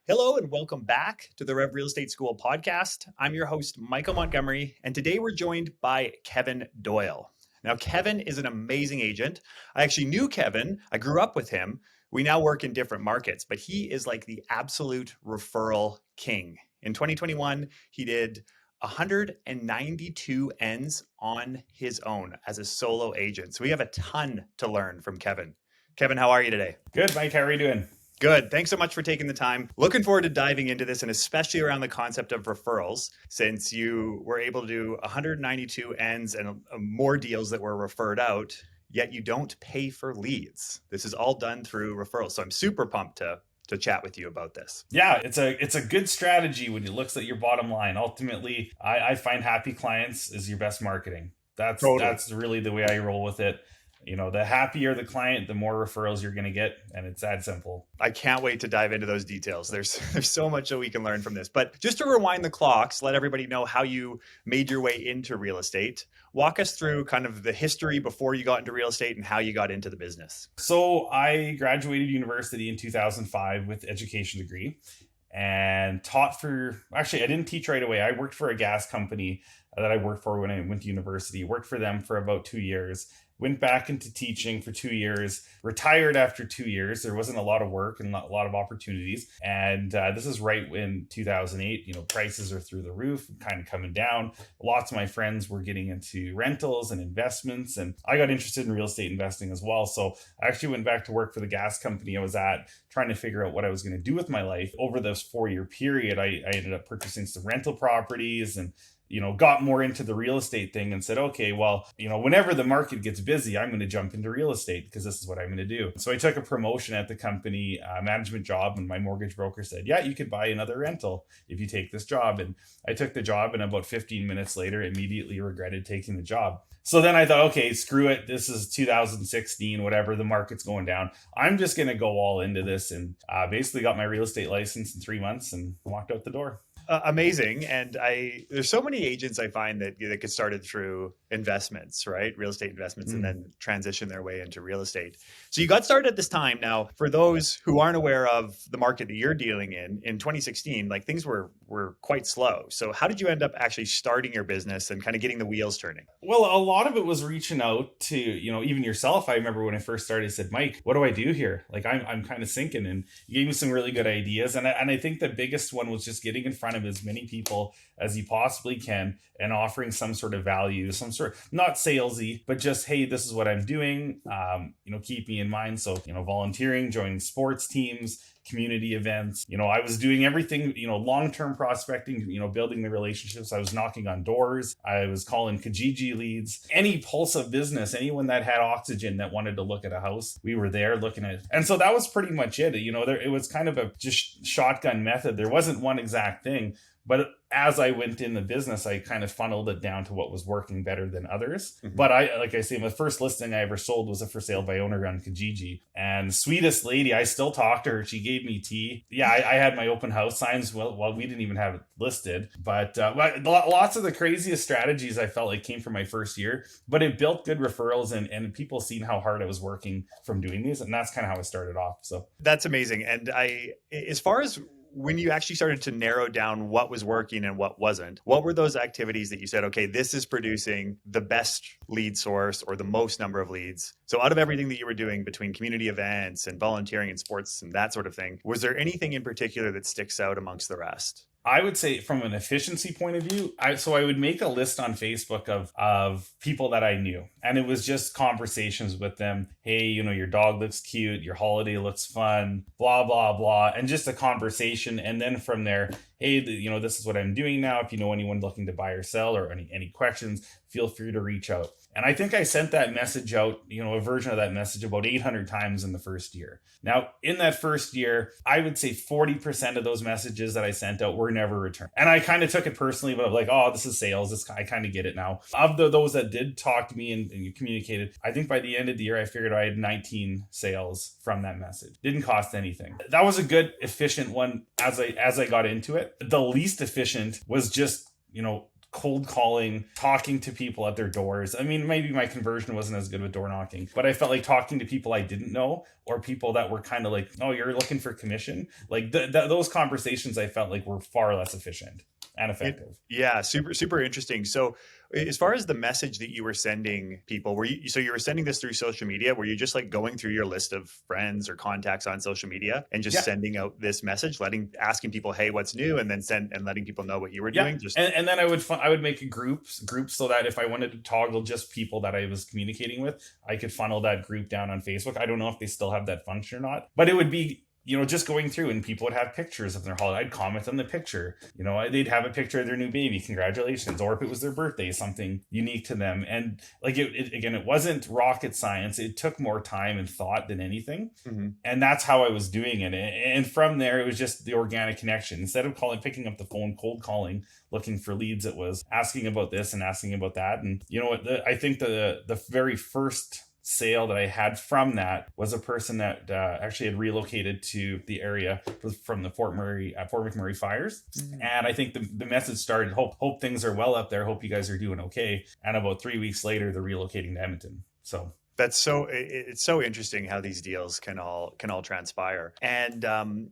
Hello and welcome back to the Rev Real Estate School podcast. I'm your host, Michael Montgomery, and today we're joined by Kevin Doyle. Now, Kevin is an amazing agent. I actually knew Kevin. I grew up with him. We now work in different markets, but he is like the absolute referral king. In 2021, he did 192 ends on his own as a solo agent. So we have a ton to learn from Kevin. Kevin, how are you today? Good, Mike. How are you doing? Good. Thanks so much for taking the time. Looking forward to diving into this and especially around the concept of referrals, since you were able to do 192 ends and more deals that were referred out, yet you don't pay for leads. This is all done through referrals. So I'm super pumped to chat with you about this. Yeah, it's a good strategy when it looks at your bottom line. Ultimately, I find happy clients is your best marketing. That's really the way I roll with it. You know, the happier the client, the more referrals you're going to get. And it's that simple. I can't wait to dive into those details. There's so much that we can learn from this. But just to rewind the clocks, let everybody know how you made your way into real estate. Walk us through kind of the history before you got into real estate and how you got into the business. So I graduated university in 2005 with education degree and I didn't teach right away. I worked for a gas company that I worked for when I went to university. Worked for them for about 2 years. Went back into teaching for 2 years, retired after 2 years. There wasn't a lot of work and a lot of opportunities. And this is right in 2008, prices are through the roof, kind of coming down. Lots of my friends were getting into rentals and investments. And I got interested in real estate investing as well. So I actually went back to work for the gas company I was at, trying to figure out what I was going to do with my life. Over this 4-year period, I ended up purchasing some rental properties and got more into the real estate thing and said, okay, well, whenever the market gets busy, I'm going to jump into real estate because this is what I'm going to do. So I took a promotion at the company, management job, and my mortgage broker said, yeah, you could buy another rental if you take this job. And I took the job, and about 15 minutes later, immediately regretted taking the job. So then I thought, okay, screw it. This is 2016, whatever, the market's going down. I'm just going to go all into this, and basically got my real estate license in 3 months and walked out the door. Amazing. And there's so many agents I find that get started through investments, right? Real estate investments, and then transition their way into real estate. So you got started at this time. Now, for those who aren't aware of the market that you're dealing in 2016, like things were quite slow. So how did you end up actually starting your business and kind of getting the wheels turning? Well, a lot of it was reaching out to, even yourself. I remember when I first started, I said, Mike, what do I do here? Like I'm kind of sinking, and you gave me some really good ideas. And I think the biggest one was just getting in front of as many people as you possibly can and offering some sort of value, some sort, not salesy, but just, hey, this is what I'm doing. Keep me in mind. So, volunteering, joining sports teams, community events. I was doing everything, long-term prospecting, building the relationships. I was knocking on doors. I was calling Kijiji leads. Any pulse of business, anyone that had oxygen that wanted to look at a house, we were there looking at it. And so that was pretty much it. It was kind of a just shotgun method. There wasn't one exact thing. But as I went in the business, I kind of funneled it down to what was working better than others. Mm-hmm. But my first listing I ever sold was a for sale by owner on Kijiji. And sweetest lady, I still talk to her. She gave me tea. Yeah, I had my open house signs. Well, we didn't even have it listed. But lots of the craziest strategies I felt like came from my first year. But it built good referrals and people seen how hard I was working from doing these. And that's kind of how I started off. So that's amazing. And as far as when you actually started to narrow down what was working and what wasn't, what were those activities that you said, okay, this is producing the best lead source or the most number of leads? So out of everything that you were doing between community events and volunteering and sports and that sort of thing, was there anything in particular that sticks out amongst the rest? I would say from an efficiency point of view, I would make a list on Facebook of people that I knew. And it was just conversations with them. Hey, your dog looks cute. Your holiday looks fun, blah, blah, blah. And just a conversation. And then from there, hey, this is what I'm doing now. If you know anyone looking to buy or sell or any questions, feel free to reach out. And I think I sent that message out, a version of that message about 800 times in the first year. Now, in that first year, I would say 40% of those messages that I sent out were never returned. And I kind of took it personally, but like, oh, this is sales. I kind of get it now. Of those that did talk to me and communicated, I think by the end of the year, I figured I had 19 sales from that message. Didn't cost anything. That was a good, efficient one as I got into it. The least efficient was just, cold calling, talking to people at their doors. I mean, maybe my conversion wasn't as good with door knocking, but I felt like talking to people I didn't know, or people that were kind of like, oh, you're looking for commission. Like those conversations I felt like were far less efficient and effective. Yeah, super interesting. So as far as the message that you were sending people, you were sending this through social media? Were you just like going through your list of friends or contacts on social media and just sending out this message, asking people, hey, what's new, and then letting people know what you were doing? And then I would make a groups so that if I wanted to toggle just people that I was communicating with, I could funnel that group down on Facebook. I don't know if they still have that function or not, but it would be, just going through, and people would have pictures of their holiday. I'd comment on the picture. They'd have a picture of their new baby. Congratulations. Or if it was their birthday, something unique to them. And like, it wasn't rocket science. It took more time and thought than anything. Mm-hmm. And that's how I was doing it. And from there, it was just the organic connection. Instead of picking up the phone, cold calling, looking for leads, it was asking about this and asking about that. And I think the very first sale that I had from that was a person that actually had relocated to the area from the Fort McMurray fires. Mm-hmm. And I think the message started, hope things are well up there. Hope you guys are doing okay. And about 3 weeks later, they're relocating to Edmonton. So it's so interesting how these deals can all transpire. And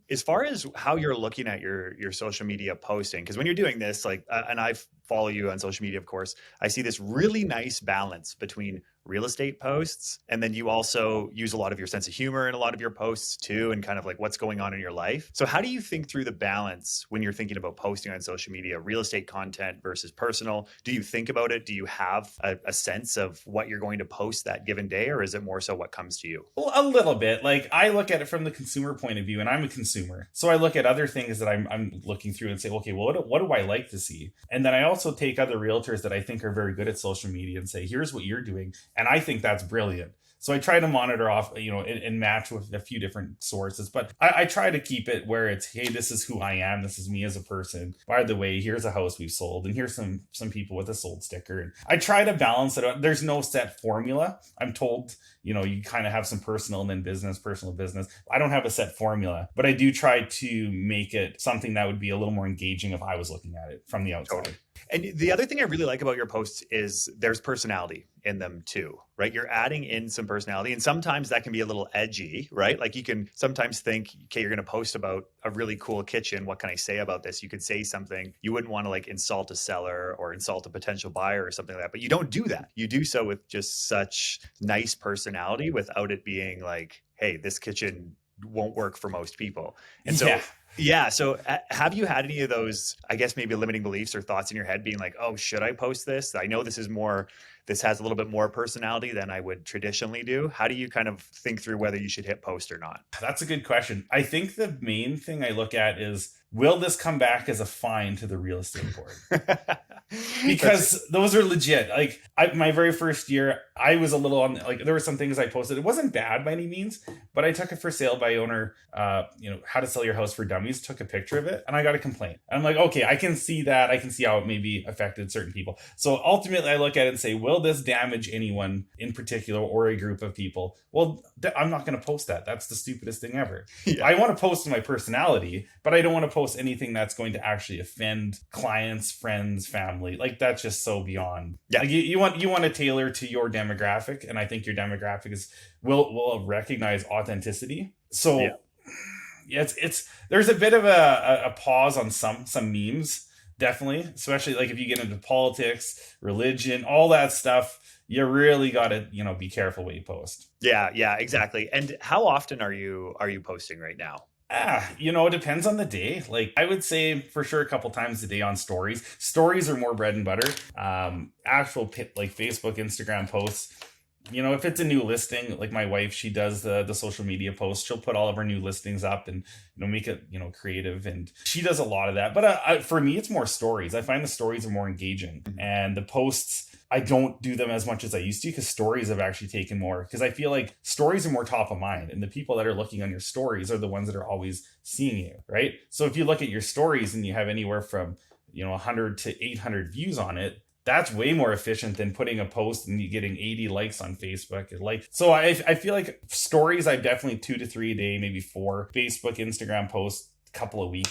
as far as how you're looking at your social media posting, because when you're doing this, and I follow you on social media, of course, I see this really nice balance between real estate posts, and then you also use a lot of your sense of humor in a lot of your posts too, and kind of like what's going on in your life. So how do you think through the balance when you're thinking about posting on social media, real estate content versus personal? Do you think about it? Do you have a sense of what you're going to post that given day, or is it more so what comes to you? Well, a little bit. Like, I look at it from the consumer point of view, and I'm a consumer. So I look at other things that I'm looking through and say, okay, well, what do I like to see? And then I also take other realtors that I think are very good at social media and say, here's what you're doing. And I think that's brilliant. So I try to monitor off, and match with a few different sources, but I try to keep it where it's, hey, this is who I am. This is me as a person. By the way, here's a house we've sold, and here's some people with a sold sticker. And I try to balance it out. There's no set formula. I'm told, you kind of have some personal and then personal business. I don't have a set formula, but I do try to make it something that would be a little more engaging if I was looking at it from the outside. Totally. And the other thing I really like about your posts is there's personality in them too, right? You're adding in some personality, and sometimes that can be a little edgy, right? Like, you can sometimes think, okay, you're going to post about a really cool kitchen. What can I say about this? You could say something. You wouldn't want to insult a seller or insult a potential buyer or something like that, but you don't do that. You do so with just such nice personality without it being like, hey, this kitchen won't work for most people. And so so have you had any of those, I guess, maybe limiting beliefs or thoughts in your head being like, oh, should I post this? I know this has a little bit more personality than I would traditionally do. How do you kind of think through whether you should hit post or not? That's a good question. I think the main thing I look at is, will this come back as a fine to the real estate board? Because those are legit. Like, my very first year, I was a little on, there were some things I posted. It wasn't bad by any means, but I took it for sale by owner, how to sell your house for dummies, took a picture of it, and I got a complaint. I'm like, okay, I can see that. I can see how it maybe affected certain people. So ultimately I look at it and say, will this damage anyone in particular or a group of people? Well, I'm not going to post that. That's the stupidest thing ever. Yeah. I want to post my personality, but I don't want to post anything that's going to actually offend clients, friends, family. Like, that's just so beyond. Yeah. Like, you want to tailor to your demographic, and I think your demographic will recognize authenticity. So it's there's a bit of a pause on some memes, definitely, especially if you get into politics, religion, all that stuff. You really got to be careful what you post. Yeah, exactly. And how often are you posting right now? It depends on the day. I would say for sure a couple times a day on stories. Stories are more bread and butter. Actual Facebook, Instagram posts. If it's a new listing, like my wife, she does the social media posts. She'll put all of her new listings up and make it creative, and she does a lot of that. But for me, it's more stories. I find the stories are more engaging, and the posts, I don't do them as much as I used to, because stories have actually taken more, because I feel like stories are more top of mind, and the people that are looking on your stories are the ones that are always seeing you, right? So if you look at your stories and you have anywhere from 100 to 800 views on it, that's way more efficient than putting a post and you getting 80 likes on Facebook. So I feel like stories, I definitely 2 to 3 a day, maybe 4. Facebook, Instagram posts, a couple a week.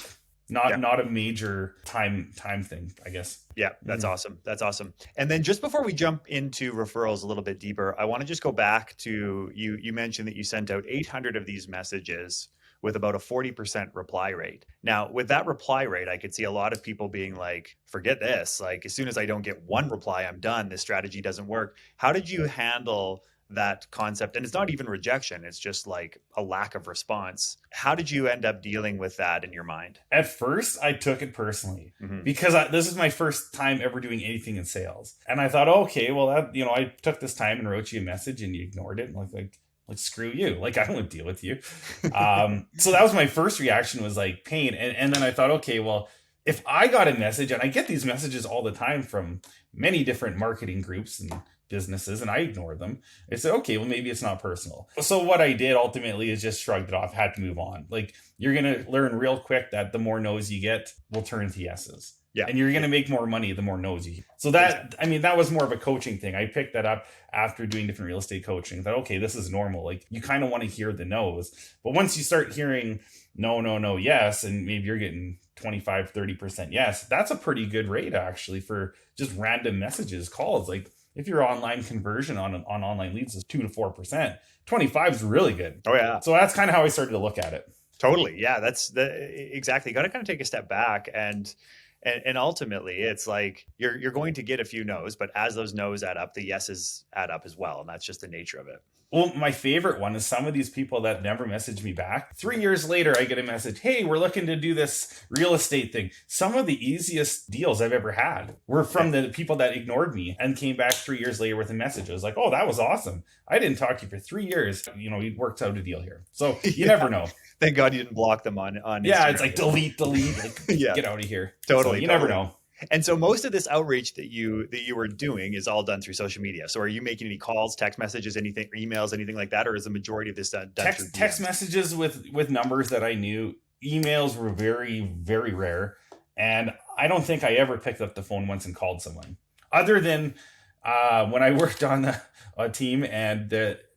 Yeah. not a major time thing, I guess. Yeah, that's awesome. That's awesome. And then just before we jump into referrals a little bit deeper, I want to just go back to you. You mentioned that you sent out 800 of these messages with about a 40% reply rate. Now, with that reply rate, I could see a lot of people being like, forget this. Like, as soon as I don't get one reply, I'm done. This strategy doesn't work. How did you handle that concept? And it's not even rejection, it's just like a lack of response. How did you end up dealing with that in your mind? At first, I took it personally because this is my first time ever doing anything in sales, and I thought, okay, well, I took this time and wrote you a message, and you ignored it, and like screw you, like I don't want to deal with you. So that was my first reaction, was like pain, and then I thought, okay, well, if I got a message, and I get these messages all the time from many different marketing groups and businesses, and I ignore them, I said, okay, well, maybe it's not personal. So what I did ultimately is just shrugged it off, had to move on. Like, you're going to learn real quick that the more no's you get will turn to yeses. Yeah. And you're going to make more money the more no's you get. So that, I mean, that was more of a coaching thing. I picked that up after doing different real estate coaching. That, okay, this is normal. Like, you kind of want to hear the no's, but once you start hearing no, yes, and maybe you're getting 25, 30% yes, that's a pretty good rate actually for just random messages, calls. Like, if your online conversion on online leads is 2 to 4%, 25 is really good. Oh yeah. So that's kind of how I started to look at it. Totally. Yeah, that's exactly. You got to kind of take a step back and ultimately it's like you're going to get a few no's, but as those no's add up, the yeses add up as well. And that's just the nature of it. Well, my favorite one is some of these people that never message me back. 3 years later, I get a message, hey, we're looking to do this real estate thing. Some of the easiest deals I've ever had were from the people that ignored me and came back 3 years later with a message. I was like, oh, that was awesome. I didn't talk to you for 3 years. We worked out a deal here. So you never know. Thank God you didn't block them on Yeah, Instagram. It's like delete, like, get out of here. Totally. So you never know. And so most of this outreach that you were doing is all done through social media. So are you making any calls, text messages, anything, emails, anything like that? Or is the majority of this done through text messages with numbers that I knew? Emails were very, very rare. And I don't think I ever picked up the phone once and called someone. Other than when I worked on a team and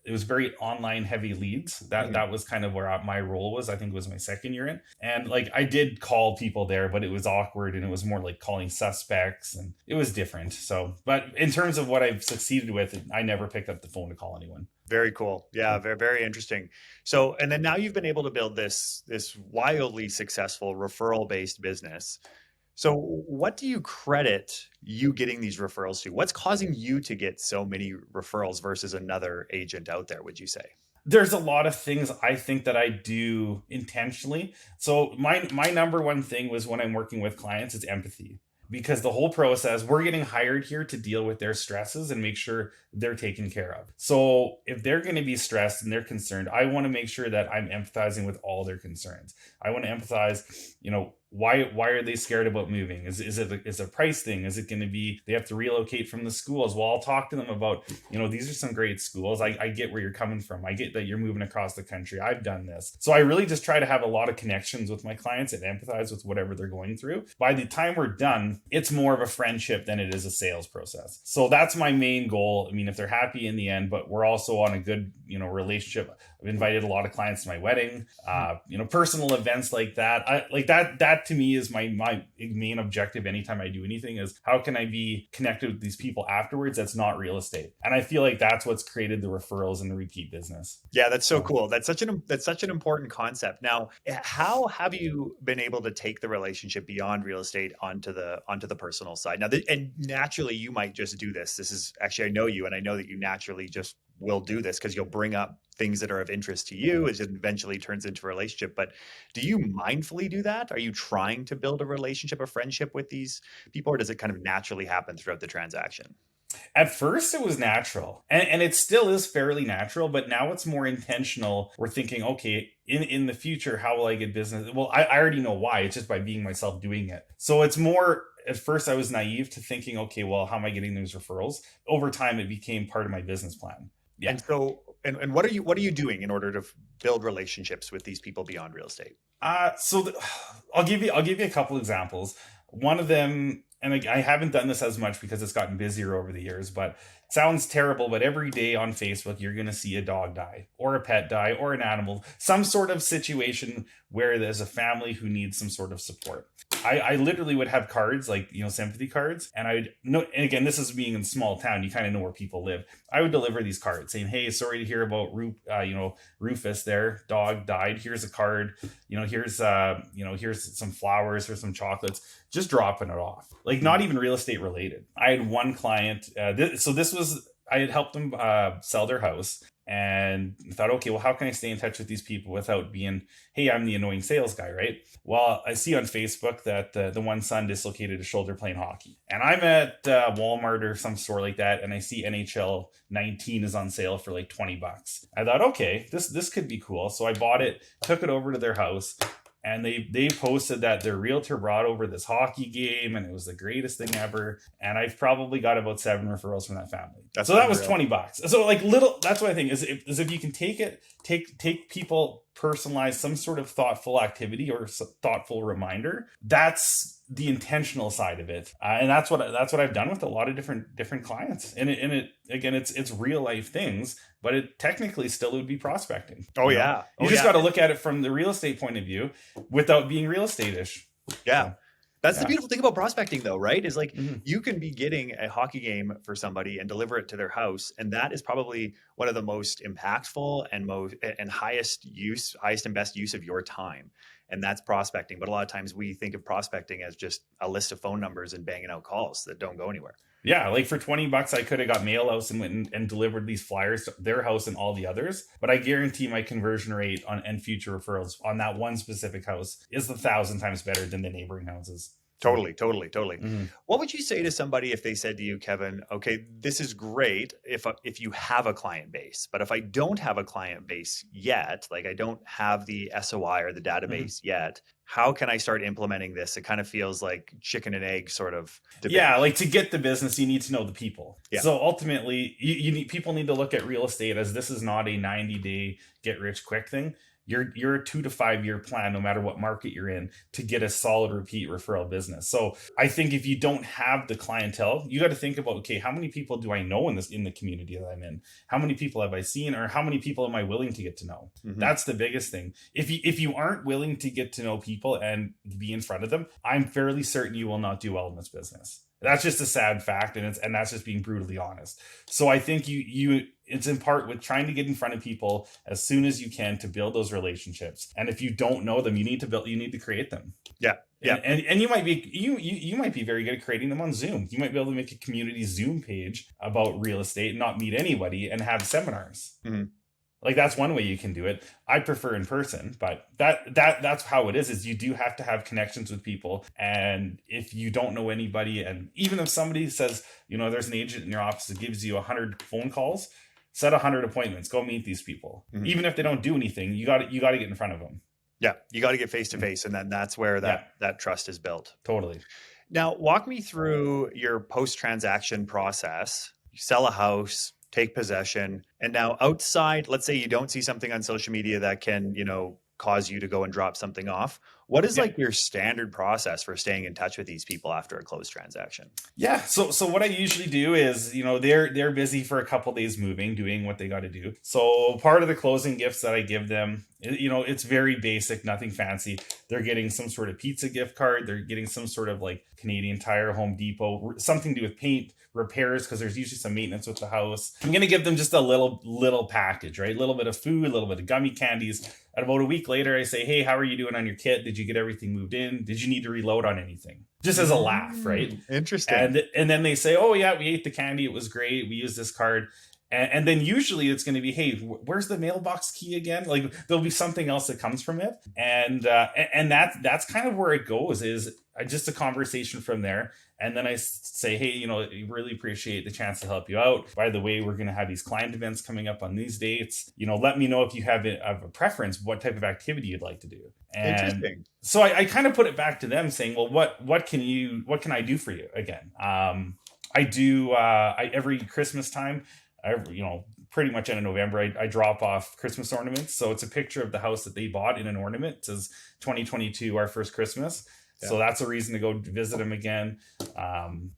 it was very online heavy leads. That was kind of where my role was. I think it was my second year in. And like, I did call people there, but it was awkward and it was more like calling suspects and it was different. So, but in terms of what I've succeeded with, I never picked up the phone to call anyone. Very cool. Yeah, very, very interesting. So, and then now you've been able to build this wildly successful referral based business. So what do you credit you getting these referrals to? What's causing you to get so many referrals versus another agent out there, would you say? There's a lot of things I think that I do intentionally. So my number one thing was when I'm working with clients, it's empathy. Because the whole process, we're getting hired here to deal with their stresses and make sure they're taken care of. So if they're going to be stressed and they're concerned, I want to make sure that I'm empathizing with all their concerns. I want to empathize, why are they scared about moving? Is it a price thing? Is it going to be they have to relocate from the schools? Well, I'll talk to them about, these are some great schools. I get where you're coming from. I get that you're moving across the country. I've done this. So I really just try to have a lot of connections with my clients and empathize with whatever they're going through. By the time we're done, it's more of a friendship than it is a sales process. So that's my main goal. I mean, if they're happy in the end, but we're also on a good, relationship. I've invited a lot of clients to my wedding, personal events like that. That to me is my main objective anytime I do anything, is how can I be connected with these people afterwards that's not real estate? And I feel like that's what's created the referrals and the repeat business. Yeah, that's so cool. That's such an important concept. Now, how have you been able to take the relationship beyond real estate onto the personal side? Now, and naturally you might just do this. This is actually, I know you, and I know that you naturally just will do this because you'll bring up things that are of interest to you as it eventually turns into a relationship. But do you mindfully do that? Are you trying to build a relationship, a friendship with these people, or does it kind of naturally happen throughout the transaction? At first it was natural and it still is fairly natural, but now it's more intentional. We're thinking, okay, in the future, how will I get business? Well, I already know why. It's just by being myself doing it. So it's more, at first I was naive to thinking, okay, well, how am I getting those referrals? Over time, it became part of my business plan. Yeah. And so, and what are you doing in order to build relationships with these people beyond real estate? I'll give you a couple examples. One of them and I haven't done this as much because it's gotten busier over the years, but it sounds terrible, but every day on Facebook, you're going to see a dog die or a pet die or an animal, some sort of situation where there's a family who needs some sort of support. I literally would have cards, like, sympathy cards. And and again, this is being in a small town, you kind of know where people live. I would deliver these cards saying, hey, sorry to hear about Rufus there, dog died. Here's a card, here's some flowers or some chocolates, just dropping it off. Like, not even real estate related. I had one client, I had helped them sell their house. And thought, okay, well, how can I stay in touch with these people without being, hey, I'm the annoying sales guy, right? Well, I see on Facebook that the one son dislocated his shoulder playing hockey. And I'm at Walmart or some store like that, and I see NHL 19 is on sale for like $20. I thought, okay, this could be cool. So I bought it, took it over to their house, and they posted that their realtor brought over this hockey game and it was the greatest thing ever. And I've probably got about 7 referrals from that family. So that was $20. So like that's what I think is if you can take people, personalize some sort of thoughtful activity or thoughtful reminder, that's the intentional side of it. And that's what I've done with a lot of different clients. And it's real life things, but it technically still would be prospecting. Oh, yeah. You just got to look at it from the real estate point of view without being real estate-ish. Yeah. That's the beautiful thing about prospecting, though, right? Is like you can be getting a hockey game for somebody and deliver it to their house. And that is probably one of the most impactful and highest and best use of your time. And that's prospecting. But a lot of times we think of prospecting as just a list of phone numbers and banging out calls that don't go anywhere. Yeah, like for $20, I could have got mail house and went and delivered these flyers to their house and all the others. But I guarantee my conversion rate and future referrals on that one specific house is 1,000 times better than the neighboring houses. Totally. What would you say to somebody if they said to you, Kevin, okay, this is great if you have a client base, but if I don't have a client base yet, like I don't have the SOI or the database yet, how can I start implementing this? It kind of feels like chicken and egg sort of debate. Yeah, like to get the business, you need to know the people. Yeah. So ultimately, people need to look at real estate as this is not a 90-day get rich quick thing. You're a 2 to 5 year plan, no matter what market you're in, to get a solid repeat referral business. So I think if you don't have the clientele, you got to think about, okay, how many people do I know in the community that I'm in? How many people have I seen, or how many people am I willing to get to know? That's the biggest thing. If you aren't willing to get to know people and be in front of them, I'm fairly certain you will not do well in this business. That's just a sad fact, and that's just being brutally honest. So I think it's in part with trying to get in front of people as soon as you can to build those relationships. And if you don't know them, you need to create them. Yeah. And you might be very good at creating them on Zoom. You might be able to make a community Zoom page about real estate and not meet anybody and have seminars. Like that's one way you can do it. I prefer in person, but that's how it is you do have to have connections with people. And if you don't know anybody, and even if somebody says, there's an agent in your office that gives you 100 phone calls, set 100 appointments, go meet these people. Even if they don't do anything, you got to get in front of them. Yeah. You got to get face to face. And then that's where that trust is built. Totally. Now walk me through your post-transaction process. You sell a house, take possession. And now outside, let's say you don't see something on social media that can, cause you to go and drop something off. What is like your standard process for staying in touch with these people after a closed transaction? Yeah. So what I usually do is, they're busy for a couple days moving, doing what they got to do. So part of the closing gifts that I give them, it's very basic, nothing fancy. They're getting some sort of pizza gift card. They're getting some sort of like Canadian Tire, Home Depot, something to do with paint repairs, because there's usually some maintenance with the house. I'm going to give them just a little package, right? A little bit of food, a little bit of gummy candies. And about a week later, I say, hey, how are you doing on your kit? Did you get everything moved in? Did you need to reload on anything? Just as a laugh, right? Interesting. And then they say, oh yeah, we ate the candy. It was great. We used this card. And then usually it's going to be, hey, where's the mailbox key again? Like there'll be something else that comes from it. And that's kind of where it goes, is just a conversation from there. And then I say, hey, really appreciate the chance to help you out. By the way, we're going to have these client events coming up on these dates. Let me know if you have a preference, what type of activity you'd like to do. And interesting. So I kind of put it back to them saying, well, what can I do for you again? I do every Christmas time, pretty much end of November, I drop off Christmas ornaments. So it's a picture of the house that they bought in an ornament. It says 2022, our first Christmas. So that's a reason to go visit him again.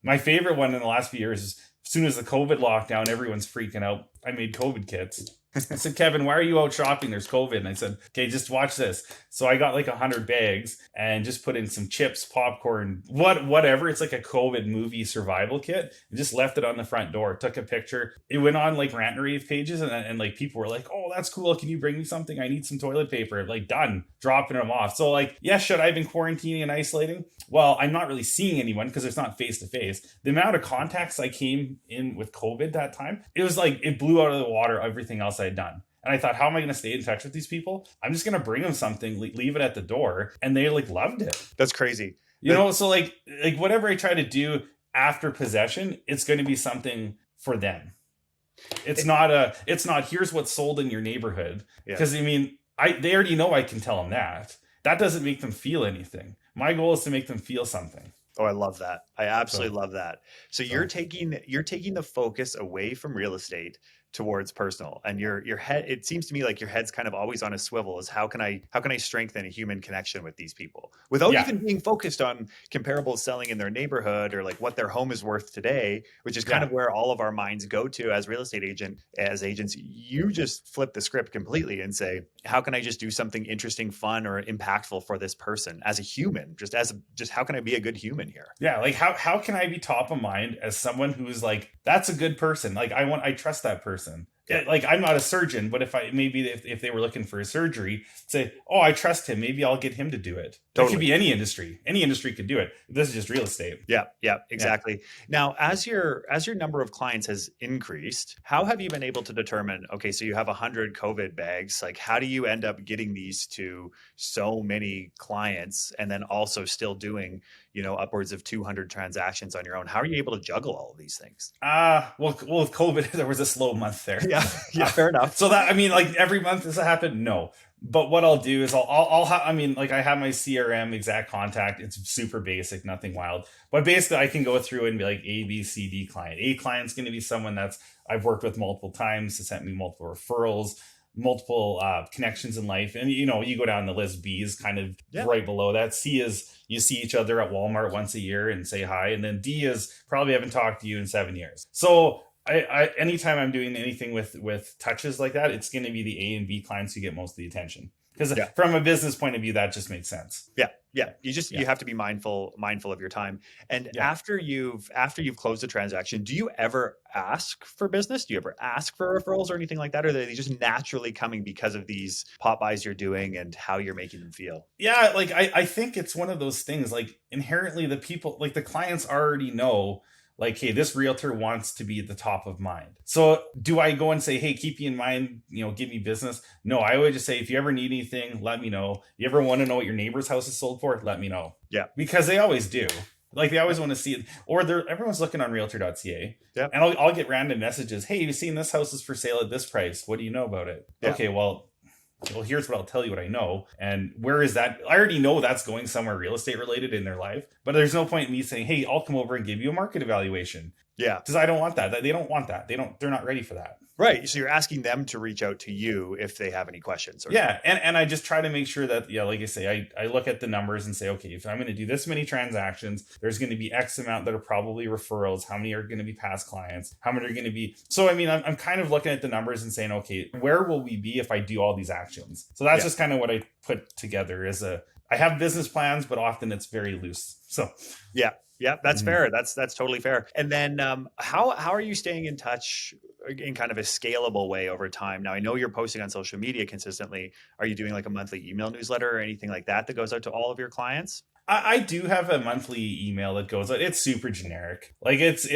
My favorite one in the last few years is as soon as the COVID lockdown, everyone's freaking out. I made COVID kits. I said, Kevin, why are you out shopping? There's COVID. And I said, okay, just watch this. So I got like 100 bags and just put in some chips, popcorn, whatever. It's like a COVID movie survival kit, and just left it on the front door. Took a picture. It went on like rant and rave pages, and like people were like, oh, that's cool. Can you bring me something? I need some toilet paper. Like, done. Dropping them off. So like, yeah, should I have been quarantining and isolating? Well, I'm not really seeing anyone because it's not face to face. The amount of contacts I came in with COVID that time, it was like, it blew out of the water everything else I'd done. And I thought, how am I going to stay in touch with these people? I'm just going to bring them something, leave it at the door. And they like loved it. That's crazy. You know, so like whatever I try to do after possession, it's going to be something for them. It's not here's what's sold in your neighborhood. Because I mean, they already know I can tell them that. That doesn't make them feel anything. My goal is to make them feel something. Oh, I love that. I absolutely love that. So you're taking the focus away from real estate towards personal, and your head, it seems to me like your head's kind of always on a swivel, is how can I strengthen a human connection with these people without even being focused on comparable selling in their neighborhood or like what their home is worth today, which is kind of where all of our minds go to as real estate agents. You just flip the script completely and say, how can I just do something interesting, fun, or impactful for this person as a human? Just how can I be a good human here? Yeah, like how can I be top of mind as someone who is like, that's a good person. Like I trust that person. Yeah. Like I'm not a surgeon, but if they were looking for a surgery, say, oh, I trust him. Maybe I'll get him to do it. Totally. It could be any industry. Any industry could do it. This is just real estate. Yeah, exactly. Yeah. Now, as your number of clients has increased, how have you been able to determine, okay, so you have 100 COVID bags, like how do you end up getting these to so many clients and then also still doing, upwards of 200 transactions on your own? How are you able to juggle all of these things? Well, with COVID, there was a slow month there. Yeah, fair enough. So that, I mean, like every month does that happen? No. But what I'll do is I'll have, I mean, like I have my CRM exact contact. It's super basic, nothing wild. But basically I can go through and be like A, B, C, D client. A client's going to be someone I've worked with multiple times, has sent me multiple referrals, multiple connections in life. And, you go down the list. B is kind of right below that. C is you see each other at Walmart once a year and say hi. And then D is probably haven't talked to you in 7 years. So I anytime I'm doing anything with touches like that, it's going to be the A and B clients who get most of the attention. Because from a business point of view, that just makes sense. Yeah. You have to be mindful of your time. And after you've closed a transaction, do you ever ask for business? Do you ever ask for referrals or anything like that? Or are they just naturally coming because of these pop-bys you're doing and how you're making them feel? Yeah, like I think it's one of those things, like inherently the people, like the clients already know, like, hey, this realtor wants to be at the top of mind. So do I go and say, hey, keep you in mind, give me business? No, I always just say, if you ever need anything, let me know. You ever want to know what your neighbor's house is sold for? Let me know. Yeah. Because they always do. Like they always want to see it. Or everyone's looking on realtor.ca. Yeah. And I'll get random messages. Hey, you've seen this house is for sale at this price. What do you know about it? Yeah. Okay, well, here's what I'll tell you what I know. And where is that? I already know that's going somewhere real estate related in their life, but there's no point in me saying, hey, I'll come over and give you a market evaluation. Yeah. Because I don't want that. They don't want that. They're not ready for that. Right. So you're asking them to reach out to you if they have any questions. And I just try to make sure that, like I say, I look at the numbers and say, okay, if I'm going to do this many transactions, there's going to be X amount that are probably referrals. How many are going to be past clients? How many are going to be? So, I mean, I'm kind of looking at the numbers and saying, okay, where will we be if I do all these actions? So that's just kind of what I put together I have business plans, but often it's very loose. So, yeah, that's fair. That's totally fair. And then how are you staying in touch in kind of a scalable way over time? Now, I know you're posting on social media consistently. Are you doing like a monthly email newsletter or anything like that goes out to all of your clients? I do have a monthly email that goes out. It's super generic. Like it's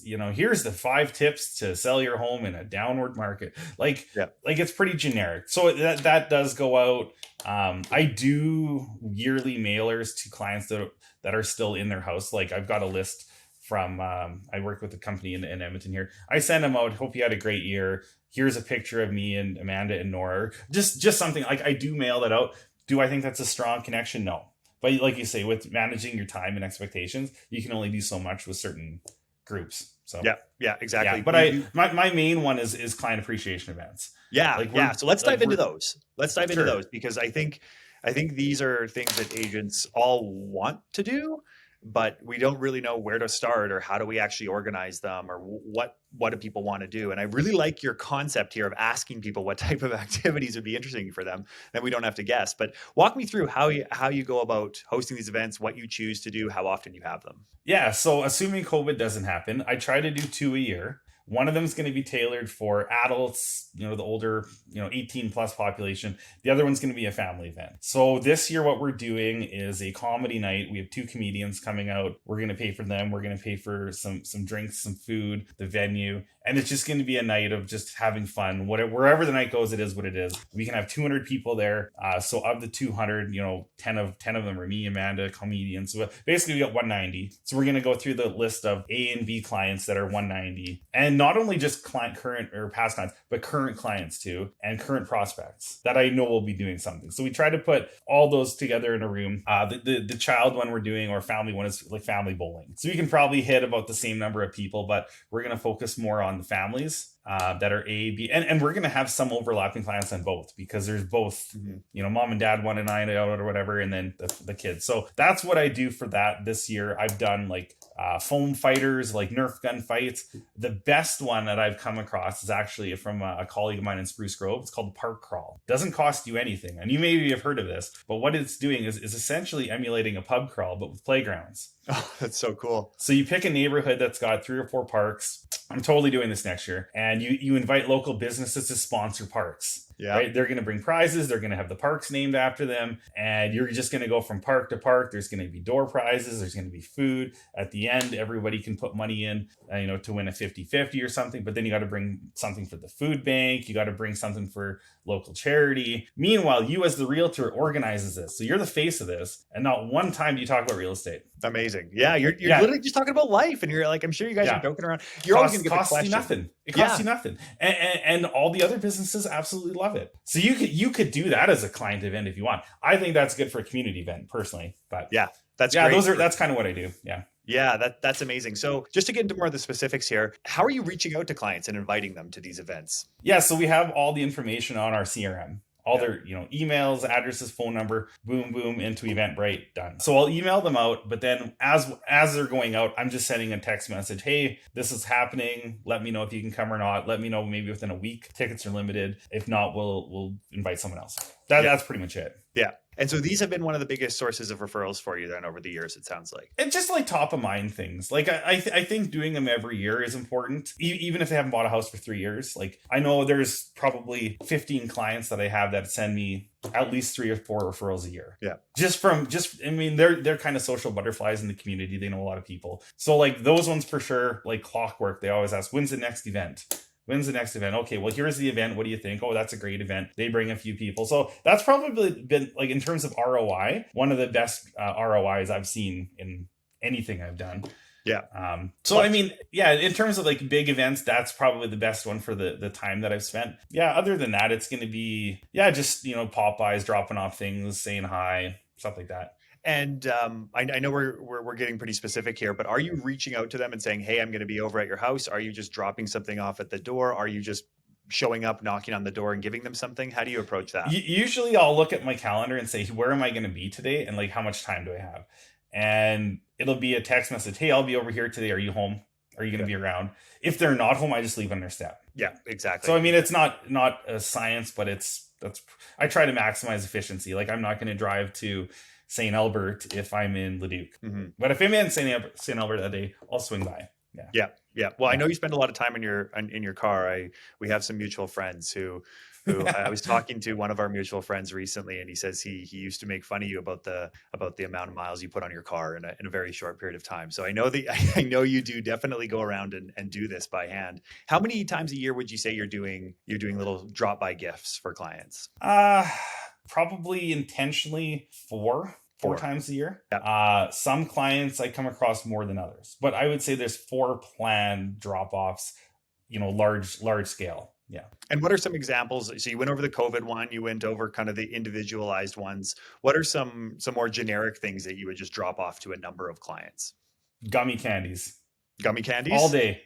here's the 5 tips to sell your home in a downward market. Like it's pretty generic. So that does go out. I do yearly mailers to clients that are still in their house. Like I've got a list from I work with a company in Edmonton here. I send them out. Hope you had a great year. Here's a picture of me and Amanda and Nora. Just something like I do mail that out. Do I think that's a strong connection? No. But like you say, with managing your time and expectations, you can only do so much with certain groups. So yeah, exactly. Yeah, but my main one is client appreciation events. So let's dive into those. Let's dive into those because I think I think these are things that agents all want to do, but we don't really know where to start or how do we actually organize them or what do people want to do. And I really like your concept here of asking people what type of activities would be interesting for them. Then we don't have to guess. But walk me through how you go about hosting these events, what you choose to do, how often you have them. Yeah, so assuming COVID doesn't happen, I try to do 2 a year. One of them is going to be tailored for adults, the older, 18 plus population. The other one's going to be a family event. So this year, what we're doing is a comedy night. We have 2 comedians coming out. We're going to pay for them. We're going to pay for some drinks, some food, the venue. And it's just going to be a night of just having fun. Wherever the night goes, it is what it is. We can have 200 people there. So of the 200, 10 of them are me, Amanda, comedians. So basically we got 190. So we're going to go through the list of A and B clients that are 190. And not only just current or past clients, but current clients too, and current prospects that I know will be doing something. So we try to put all those together in a room. The child one we're doing, or family one, is like family bowling. So you can probably hit about the same number of people, but we're going to focus more on the families that are A, B, and we're going to have some overlapping clients on both, because there's both, mom and dad want a night out or whatever, and then the kids. So that's what I do for that this year. I've done like foam fighters, like Nerf gun fights. The best one that I've come across is actually from a colleague of mine in Spruce Grove. It's called Park Crawl. Doesn't cost you anything, and you maybe have heard of this, but what it's doing is essentially emulating a pub crawl, but with playgrounds. Oh, that's so cool. So you pick a neighborhood that's got 3 or 4 parks. I'm totally doing this next year. And you invite local businesses to sponsor parks. Yeah. Right? They're going to bring prizes. They're going to have the parks named after them. And you're just going to go from park to park. There's going to be door prizes. There's going to be food. At the end, everybody can put money in, to win a 50-50 or something. But then you got to bring something for the food bank. You got to bring something for local charity. Meanwhile, you as the realtor organizes this. So you're the face of this. And not one time do you talk about real estate. Amazing. Yeah. You're literally just talking about life. And you're like, I'm sure you guys are joking around. You're always going to get the question. You nothing. It costs you nothing. And all the other businesses absolutely love it. So you could do that as a client event if you want. I think that's good for a community event personally. But yeah, that's great. That's kind of what I do. Yeah. Yeah, that's amazing. So just to get into more of the specifics here, how are you reaching out to clients and inviting them to these events? Yeah, so we have all the information on our CRM. All their, emails, addresses, phone number, boom, boom, into Eventbrite, done. So I'll email them out, but then as they're going out, I'm just sending a text message. Hey, this is happening. Let me know if you can come or not. Let me know maybe within a week. Tickets are limited. If not, we'll invite someone else. That's pretty much it. Yeah. And so these have been one of the biggest sources of referrals for you then over the years, it sounds like. It's just like top of mind things. Like I think doing them every year is important, even if they haven't bought a house for 3 years. Like I know there's probably 15 clients that I have that send me at least 3 or 4 referrals a year. Yeah. They're kind of social butterflies in the community. They know a lot of people. So like those ones for sure, like clockwork, they always ask, when's the next event? When's the next event? Okay, well, here's the event. What do you think? Oh, that's a great event. They bring a few people. So that's probably been, like, in terms of ROI, one of the best ROIs I've seen in anything I've done. Yeah. In terms of like big events, that's probably the best one for the time that I've spent. Yeah. Other than that, it's going to be, just, pop-bys, dropping off things, saying hi, stuff like that. And I know we're getting pretty specific here, but are you reaching out to them and saying, hey, I'm going to be over at your house? Are you just dropping something off at the door? Are you just showing up, knocking on the door and giving them something? How do you approach that? Usually I'll look at my calendar and say, where am I going to be today? And like, how much time do I have? And it'll be a text message. Hey, I'll be over here today. Are you home? Are you going to be around? If they're not home, I just leave on their step. Yeah, exactly. So, it's not a science, but I try to maximize efficiency. Like I'm not going to drive to St. Albert if I'm in Leduc. Mm-hmm. But if I'm in St. Albert that day, I'll swing by. Yeah. Well, I know you spend a lot of time in your car. We have some mutual friends who I was talking to one of our mutual friends recently, and he says he used to make fun of you about the amount of miles you put on your car in a very short period of time. So I know you do definitely go around and do this by hand. How many times a year would you say you're doing little drop by gifts for clients? Probably intentionally four times a year. Yeah. Some clients I come across more than others, but I would say there's 4 planned drop-offs, large scale. Yeah. And what are some examples? So you went over the COVID one, you went over kind of the individualized ones. What are some more generic things that you would just drop off to a number of clients? Gummy candies. Gummy candies? All day.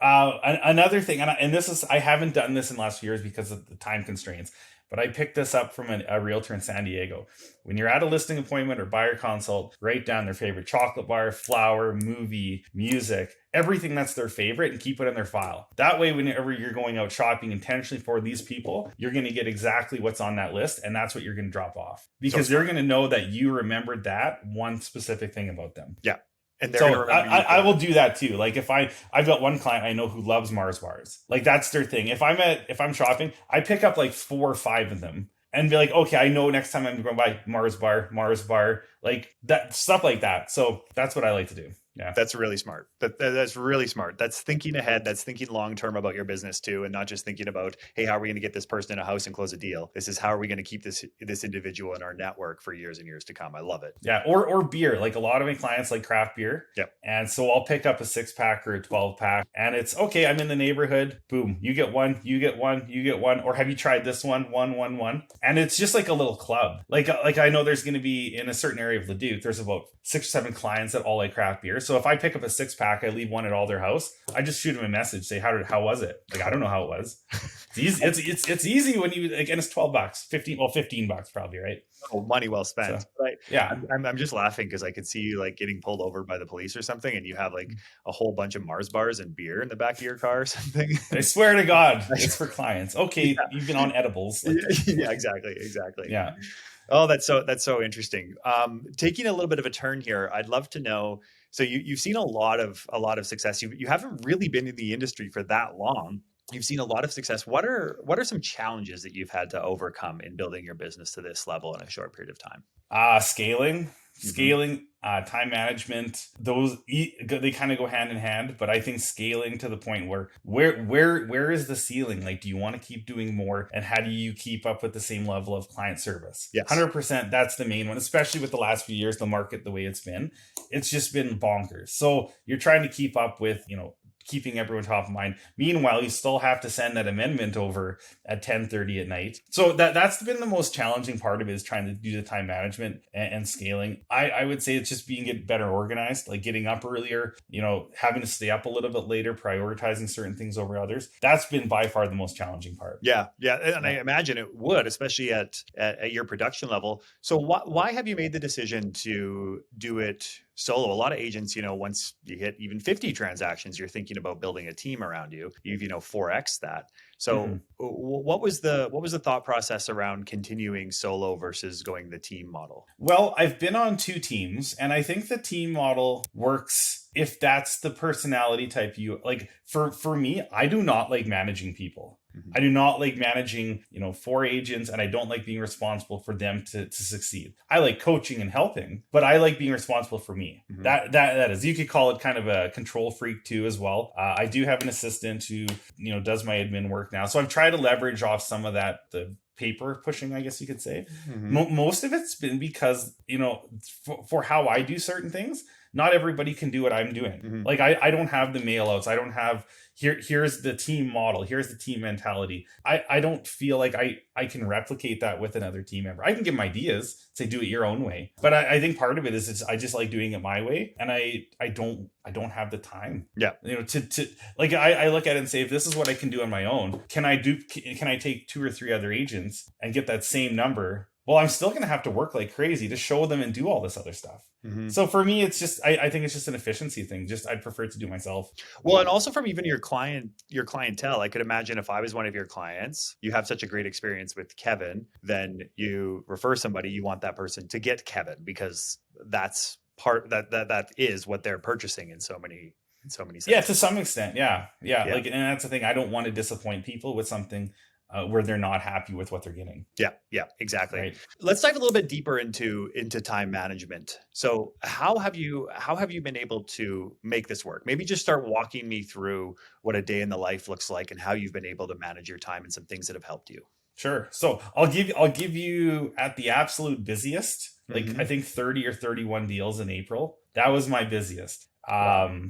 Another thing, and this is, I haven't done this in the last few years because of the time constraints, but I picked this up from a realtor in San Diego. When you're at a listing appointment or buyer consult, write down their favorite chocolate bar, flower, movie, music, everything that's their favorite, and keep it in their file. That way, whenever you're going out shopping intentionally for these people, you're going to get exactly what's on that list, and that's what you're going to drop off, because they're going to know that you remembered that one specific thing about them. Yeah. And so I will do that too. Like if I've got one client I know who loves Mars bars. Like that's their thing. If I'm shopping, I pick up like 4 or 5 of them and be like, okay, I know next time I'm going to buy Mars bar, like that stuff like that. So that's what I like to do. Yeah. That's really smart. That's really smart. That's thinking ahead. That's thinking long-term about your business too. And not just thinking about, hey, how are we going to get this person in a house and close a deal? This is how are we going to keep this individual in our network for years and years to come. I love it. Yeah. Or beer. Like a lot of my clients like craft beer. Yep. And so I'll pick up a 6-pack or a 12-pack and it's okay. I'm in the neighborhood. Boom. You get one, you get one, you get one. Or have you tried this one? One. And it's just like a little club. Like I know there's going to be in a certain area of Leduc, there's about 6 or 7 clients that all like craft beer. So if I pick up a 6-pack, I leave one at all their house. I just shoot them a message, say, how was it? Like, I don't know how it was. It's easy. It's easy when you, again, it's $12, 15 bucks probably, right? Oh, money well spent. So, right. Yeah. I'm just laughing because I could see you like getting pulled over by the police or something, and you have like a whole bunch of Mars bars and beer in the back of your car or something. I swear to God, it's for clients. Okay, yeah. You've been on edibles. Like, yeah, exactly. Yeah. Oh, that's so interesting. Taking a little bit of a turn here, I'd love to know. So you've seen a lot of success. You haven't really been in the industry for that long. You've seen a lot of success. What are some challenges that you've had to overcome in building your business to this level in a short period of time? Scaling, time management, those they kind of go hand in hand, but I think scaling to the point where is the ceiling? Like, do you want to keep doing more, and how do you keep up with the same level of client service? Yes. 100%. That's the main one, especially with the last few years, the market, the way it's just been bonkers. So you're trying to keep up with, keeping everyone top of mind. Meanwhile, you still have to send that amendment over at 10:30 at night. So that's been the most challenging part of it, is trying to do the time management and scaling. I would say it's just get better organized, like getting up earlier, having to stay up a little bit later, prioritizing certain things over others. That's been by far the most challenging part. Yeah. And I imagine it would, especially at your production level. So why have you made the decision to do it solo? A lot of agents, once you hit even 50 transactions, you're thinking about building a team around you. You've 4x that. So what was the thought process around continuing solo versus going the team model? Well, I've been on 2 teams, and I think the team model works if that's the personality type you like. For me, I do not like managing people. I do not like managing, 4 agents, and I don't like being responsible for them to succeed. I like coaching and helping, but I like being responsible for me. That is, you could call it kind of a control freak too as well. I do have an assistant who, does my admin work now. So I've tried to leverage off some of that, the paper pushing, I guess you could say. Most of it's been because, for how I do certain things, not everybody can do what I'm doing. Like I don't have the mail outs. I don't have here's the team model. Here's the team mentality. I don't feel like I can replicate that with another team member. I can give them ideas, say do it your own way. But I think part of it is I just like doing it my way, and I don't have the time. Yeah. To like I look at it and say, if this is what I can do on my own, can I take 2 or 3 other agents and get that same number? Well, I'm still going to have to work like crazy to show them and do all this other stuff. So for me, it's just, I think it's just an efficiency thing. Just, I'd prefer to do myself. Well, and also from even your clientele, I could imagine if I was one of your clients, you have such a great experience with Kevin, then you refer somebody, you want that person to get Kevin, because that's that is what they're purchasing in so many senses. Yeah, to some extent. Yeah. Like, and that's the thing. I don't want to disappoint people with something where they're not happy with what they're getting. Yeah, exactly. Right. Let's dive a little bit deeper into time management. So how have you been able to make this work? Maybe just start walking me through what a day in the life looks like and how you've been able to manage your time and some things that have helped you. Sure. So I'll give you at the absolute busiest, like I think 30 or 31 deals in April. That was my busiest. Wow.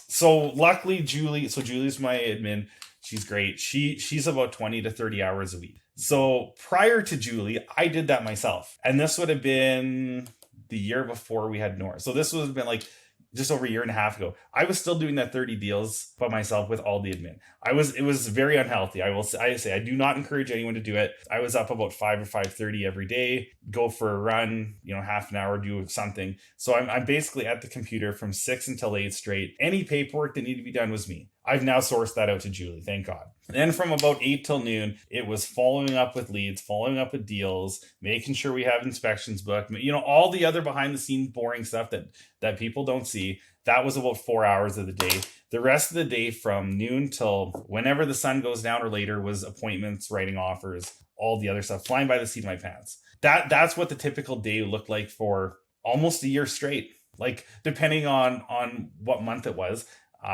So luckily Julie's my admin. She's great. She's about 20 to 30 hours a week. So prior to Julie, I did that myself. And this would have been the year before we had Nora. So this would have been like just over a year and a half ago, I was still doing that 30 deals by myself with all the admin. It was very unhealthy. I say I do not encourage anyone to do it. I was up about 5 or 5:30 every day, go for a run, half an hour, do something. So I'm basically at the computer from 6 until 8 straight. Any paperwork that needed to be done was me. I've now sourced that out to Julie, thank God. Then from about 8 till noon, it was following up with leads, following up with deals, making sure we have inspections booked, all the other behind the scenes boring stuff that people don't see. That was about 4 hours of the day. The rest of the day from noon till whenever the sun goes down or later was appointments, writing offers, all the other stuff, flying by the seat of my pants. That's what the typical day looked like for almost a year straight, like depending on what month it was.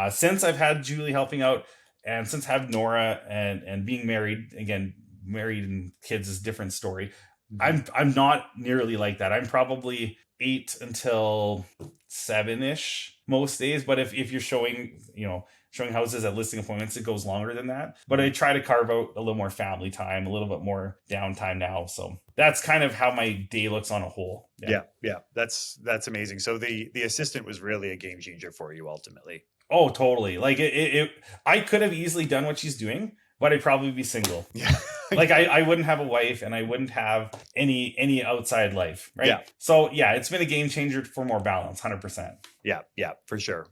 Since I've had Julie helping out, and since I have Nora and being married, again, married and kids is a different story. I'm not nearly like that. I'm probably 8 until 7-ish most days. But if you're showing houses at listing appointments, it goes longer than that. But I try to carve out a little more family time, a little bit more downtime now. So that's kind of how my day looks on a whole. Yeah. That's amazing. So the assistant was really a game changer for you ultimately. Oh, totally. Like I could have easily done what she's doing, but I'd probably be single. Yeah. Like I wouldn't have a wife and I wouldn't have any outside life. Right. Yeah. So yeah, it's been a game changer for more balance, 100%. Yeah, for sure.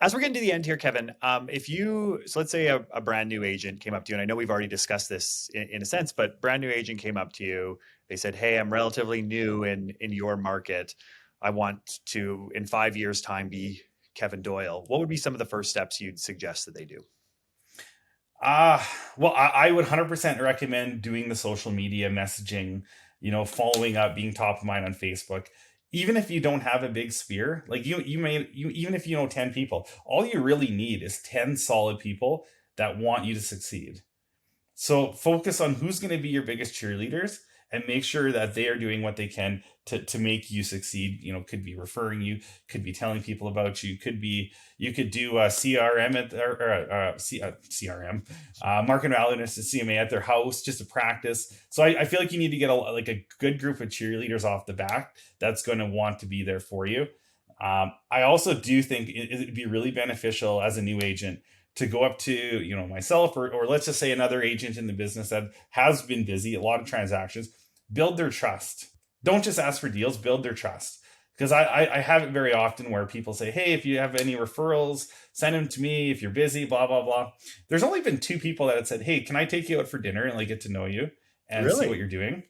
As we're getting to the end here, Kevin, so let's say a brand new agent came up to you, and I know we've already discussed this in a sense, but brand new agent came up to you. They said, hey, I'm relatively new in your market. I want to, in 5 years' time, be Kevin Doyle. What would be some of the first steps you'd suggest that they do? Well, I would 100% recommend doing the social media messaging, following up, being top of mind on Facebook. Even if you don't have a big sphere, like even if you know 10 people, all you really need is 10 solid people that want you to succeed. So focus on who's going to be your biggest cheerleaders and make sure that they are doing what they can to make you succeed. Could be referring you, could be telling people about you, you could do a CRM CRM, market valueness to CMA at their house just to practice. So I feel like you need to get a good group of cheerleaders off the back that's going to want to be there for you. I also do think it'd be really beneficial as a new agent to go up to, myself or let's just say another agent in the business that has been busy, a lot of transactions, build their trust. Don't just ask for deals, build their trust. Because I have it very often where people say, hey, if you have any referrals, send them to me. If you're busy, blah, blah, blah. There's only been 2 people that had said, hey, can I take you out for dinner and get to know you and see what you're doing?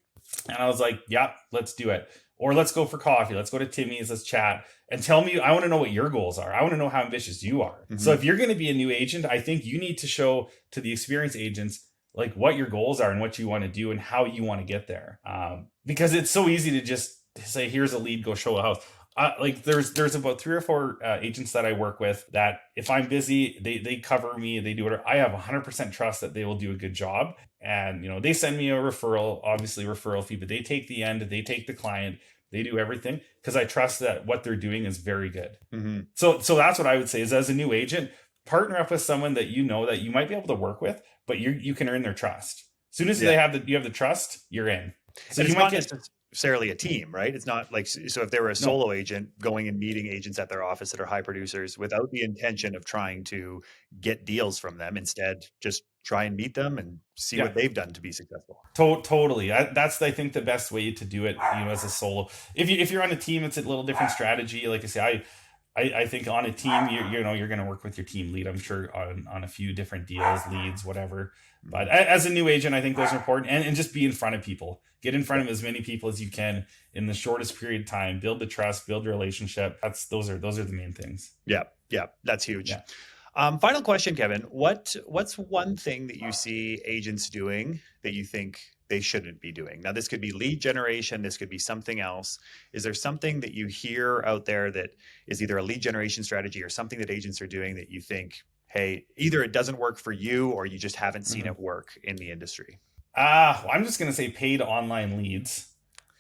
And I was like, yeah, let's do it. Or let's go for coffee. Let's go to Timmy's. Let's chat and tell me. I want to know what your goals are. I want to know how ambitious you are. Mm-hmm. So if you're going to be a new agent, I think you need to show to the experienced agents what your goals are and what you want to do and how you want to get there. Because it's so easy to just say, here's a lead, go show a house. There's about 3 or 4 agents that I work with that if I'm busy, they cover me, they do whatever. I have 100% trust that they will do a good job. And, they send me a referral, obviously referral fee, but they take the end, they take the client, they do everything because I trust that what they're doing is very good. Mm-hmm. So that's what I would say is as a new agent, partner up with someone that that you might be able to work with, but you can earn their trust. As soon as you have the trust, you're in. So you might get necessarily a team, right? It's not so if they were a solo agent going and meeting agents at their office that are high producers without the intention of trying to get deals from them, instead just try and meet them and see what they've done to be successful. Totally. That's, I think, the best way to do it, as a solo. If you're on a team, it's a little different strategy. Like I say, I think on a team, you're going to work with your team lead, I'm sure, on a few different deals, leads, whatever. But as a new agent, I think those are important. And just be in front of people. Get in front of as many people as you can in the shortest period of time. Build the trust, build the relationship. Those are the main things. Yeah. That's huge. Yeah. Final question, Kevin. What's one thing that you see agents doing that you think they shouldn't be doing? Now, this could be lead generation. This could be something else. Is there something that you hear out there that is either a lead generation strategy or something that agents are doing that you think, hey, either it doesn't work for you or you just haven't seen it work in the industry? I'm just going to say paid online leads.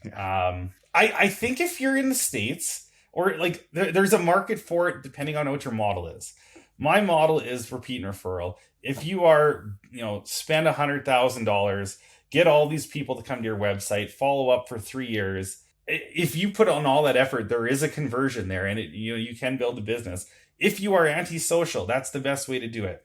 Yeah. I think if you're in the States or there's a market for it depending on what your model is. My model is repeat and referral. If you are, spend $100,000, get all these people to come to your website, follow up for 3 years, if you put on all that effort, there is a conversion there, and you can build a business. If you are antisocial, that's the best way to do it.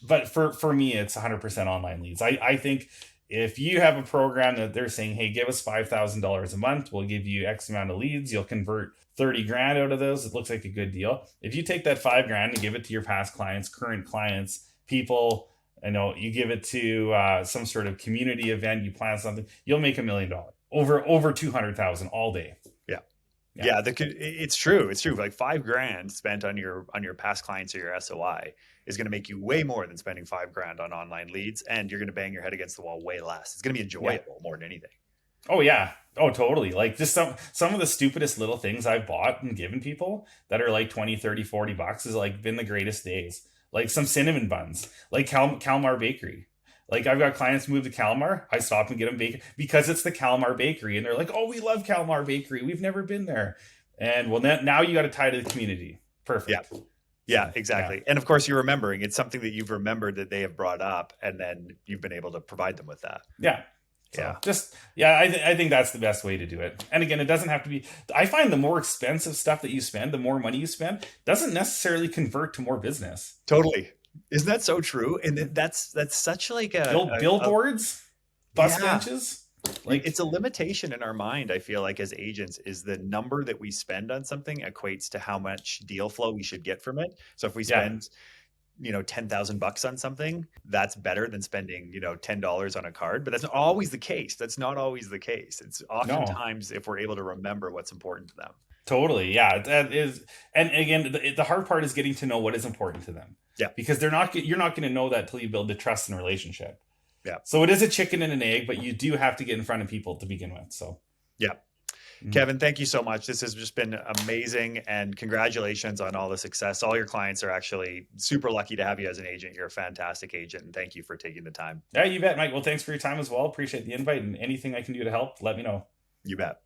But for me, it's 100% online leads. I think if you have a program that they're saying, hey, give us $5,000 a month, we'll give you X amount of leads, you'll convert 30 grand out of those. It looks like a good deal. If you take that 5 grand and give it to your past clients, current clients, people, you give it to some sort of community event, you plan something, you'll make $1 million over 200,000 all day. Yeah, it's true. It's true. Like 5 grand spent on your past clients or your SOI is going to make you way more than spending 5 grand on online leads, and you're going to bang your head against the wall way less. It's going to be enjoyable more than anything. Oh yeah. Oh, totally. Like just some of the stupidest little things I've bought and given people that are like 20, 30, 40 bucks is like been the greatest days. Like some cinnamon buns, like Kalmar Bakery. Like I've got clients move to Kalmar. I stop and get them bacon because it's the Kalmar Bakery. And they're like, oh, we love Kalmar Bakery. We've never been there. And well, now you got to tie to the community. Perfect. Yeah, exactly. Yeah. And of course, you're remembering. It's something that you've remembered that they have brought up, and then you've been able to provide them with that. Yeah. So I think that's the best way to do it. And again, it doesn't have to be. I find the more expensive stuff that you spend, the more money you spend, doesn't necessarily convert to more business. Totally. Isn't that so true? And that's such like billboards, bus benches. Like it's a limitation in our mind. I feel like as agents is the number that we spend on something equates to how much deal flow we should get from it. So if we spend, $10,000 on something, that's better than spending, $10 on a card. But that's not always the case. It's oftentimes if we're able to remember what's important to them. Totally. Yeah, that is. And again, the hard part is getting to know what is important to them. Yeah. Because you're not going to know that till you build the trust and relationship. Yeah. So it is a chicken and an egg, but you do have to get in front of people to begin with. So, yeah. Kevin, thank you so much. This has just been amazing, and congratulations on all the success. All your clients are actually super lucky to have you as an agent. You're a fantastic agent, and thank you for taking the time. Yeah, you bet, Mike. Well, thanks for your time as well. Appreciate the invite, and anything I can do to help, let me know. You bet.